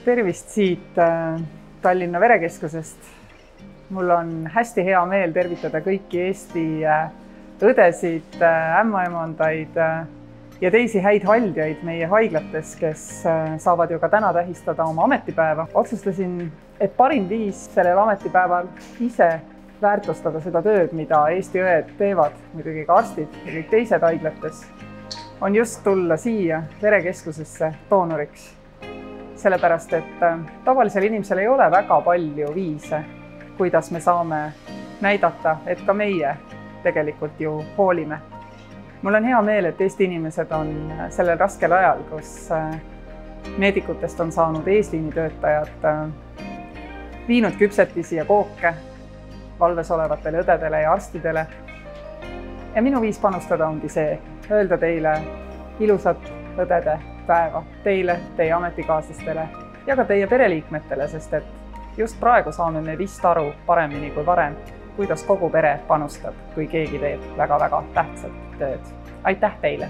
Tervist siit Tallinna Verekeskusest. Mul on hästi hea meel tervitada kõiki Eesti õdesid, ämmaemandaid ja teisi häid haldjaid meie haiglates, kes saavad ju ka täna tähistada oma ametipäeva. Otsustasin, et parim viis sellel ametipäeval ise väärtustada seda tööd, mida Eesti õed teevad, muidugi ka arstid ja kõik teised haiglates, on just tulla siia Verekeskusesse doonoriks. Sellepärast, et tavalisel inimesel ei ole väga palju viise, kuidas me saame näidata, et ka meie tegelikult ju hoolime. Mul on hea meel, et Eesti inimesed on sellel raskel ajal, kus meedikutest on saanud eesliinitöötajad, viinud küpsetisi ja kooke valves olevatele õdedele ja arstidele. Ja minu viis panustada ongi see, öelda teile ilusat õdede päeva teile, teie ametikaaslastele ja ka teie pereliikmetele, sest et just praegu saame me vist aru paremini kui varem, kuidas kogu pere panustab, kui keegi teeb väga-väga tähtsat tööd. Aitäh teile!